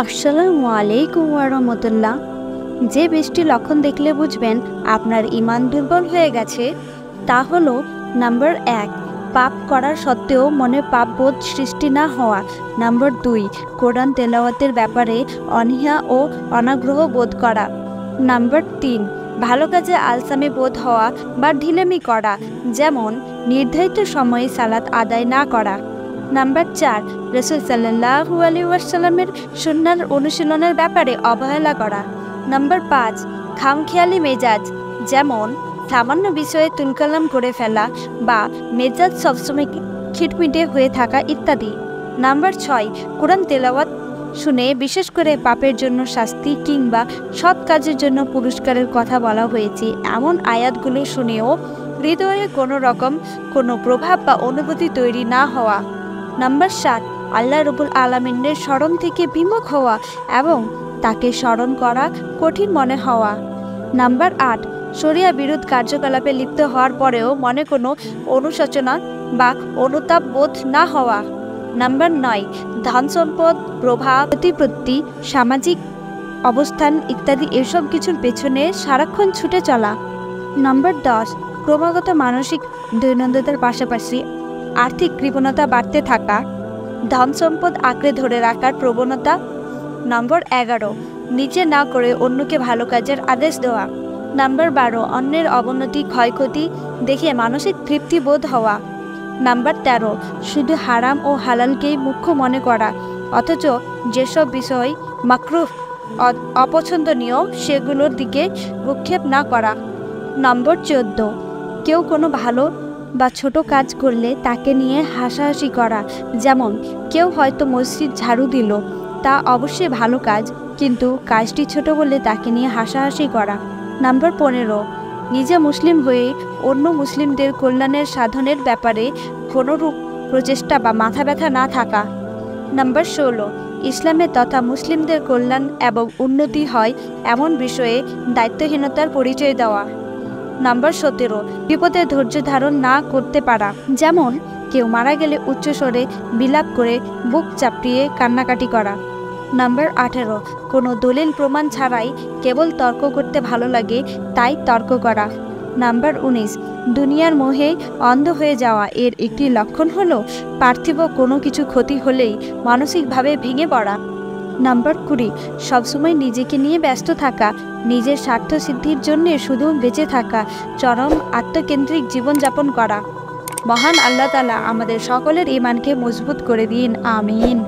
আসসালামু আলাইকুম ওয়া রাহমাতুল্লাহ। যে বৃষ্টি লক্ষণ দেখলে বুঝবেন আপনার ঈমান দুর্বল হয়ে গেছে তা হলো নাম্বার 1, পাপ করার সত্ত্বেও মনে পাপবোধ সৃষ্টি না হওয়া। নাম্বার 2, কোরআন তেলাওয়াতের ব্যাপারে অনীহা ও অনাগ্রহ বোধ করা। নাম্বার 3, ভালো কাজে আলসামি বোধ হওয়া বা ঢিলেমি করা, যেমন নির্ধারিত সময়ে সালাত আদায় না করা। নাম্বার 4, রাসূল সাল্লাল্লাহু আলাইহি ওয়াসাল্লামের সুন্নাহর অনুশীলনের ব্যাপারে অবহেলা করা। নাম্বার 5, খামখেয়ালি মেজাজ, যেমন সামান্য বিষয়ে তুলকালাম করে ফেলা বা মেজাজ সবসময় খিটমিটে হয়ে থাকা ইত্যাদি। নাম্বার 6, কোরআন তেলাওয়াত শুনে বিশেষ করে পাপের জন্য শাস্তি কিংবা সৎ কাজের জন্য পুরস্কারের কথা বলা হয়েছে এমন আয়াতগুলো শুনেও হৃদয়ে কোনো প্রভাব বা অনুভূতি তৈরি না হওয়া। নাম্বার 7, আল্লাহ রব্বুল আলামিনের স্মরণ থেকে বিমুখ হওয়া এবং তাকে স্মরণ করা কঠিন মনে হওয়া। নাম্বার 8, শরিয়া বিরোধ কার্যকলাপে লিপ্ত হওয়ার পরেও মনে কোনো অনুশোচনা বা অনুতাপ বোধ না হওয়া। নাম্বার 9, ধন সম্পদ, প্রভাব, প্রতিপত্তি, সামাজিক অবস্থান ইত্যাদি এসব কিছুর পেছনে সারাক্ষণ ছুটে চলা। নাম্বার 10, ক্রমাগত মানসিক দৈনন্দিনতার পাশাপাশি আর্থিক কৃপণতা বাড়তে থাকা, ধন সম্পদ আঁকড়ে ধরে রাখার প্রবণতা। নম্বর 11, নিজে না করে অন্যকে ভালো কাজের আদেশ দেওয়া। নাম্বার 12, অন্যের অবনতি ক্ষয়ক্ষতি দেখে মানসিক তৃপ্তি বোধ হওয়া। নাম্বার 13, শুধু হারাম ও হালালকেই মুখ্য মনে করা, অথচ যেসব বিষয় মাকরুহ অপছন্দনীয় সেগুলোর দিকে ভ্রুক্ষেপ না করা। নম্বর 14, কেউ কোনো ভালো বা ছোট কাজ করলে তাকে নিয়ে হাসাহাসি করা, যেমন কেউ হয়তো মসজিদ ঝাড়ু দিল, তা অবশ্যই ভালো কাজ, কিন্তু কাজটি ছোট বলে তাকে নিয়ে হাসাহাসি করা। নাম্বার 15, নিজে মুসলিম হয়ে অন্য মুসলিমদের কল্যাণের সাধনের ব্যাপারে কোনোরূপ প্রচেষ্টা বা মাথা ব্যথা না থাকা। নাম্বার 16, ইসলামে তথা মুসলিমদের কল্যাণ এবং উন্নতি হয় এমন বিষয়ে দায়িত্বহীনতার পরিচয় দেওয়া। নাম্বার 17, বিপদে ধৈর্য ধারণ না করতে পারা, যেমন কেউ মারা গেলে উচ্চস্বরে বিলাপ করে বুক চাপড়িয়ে কান্নাকাটি করা। নাম্বার 18, কোনো দলিল প্রমাণ ছাড়াই কেবল তর্ক করতে ভালো লাগে তাই তর্ক করা। নাম্বার 19, দুনিয়ার মোহে অন্ধ হয়ে যাওয়া, এর একটি লক্ষণ হলো পার্থিব কোনো কিছু ক্ষতি হলেই মানসিকভাবে ভেঙে পড়া। নাম্বার 20, সবসময় নিজেকে নিয়ে ব্যস্ত থাকা, নিজের স্বার্থ সিদ্ধির জন্য শুধু বেঁচে থাকা, চরম আত্মকেন্দ্রিক জীবনযাপন করা। মহান আল্লাহ তাআলা আমাদের সকলের ঈমানকে মজবুত করে দিন, আমিন।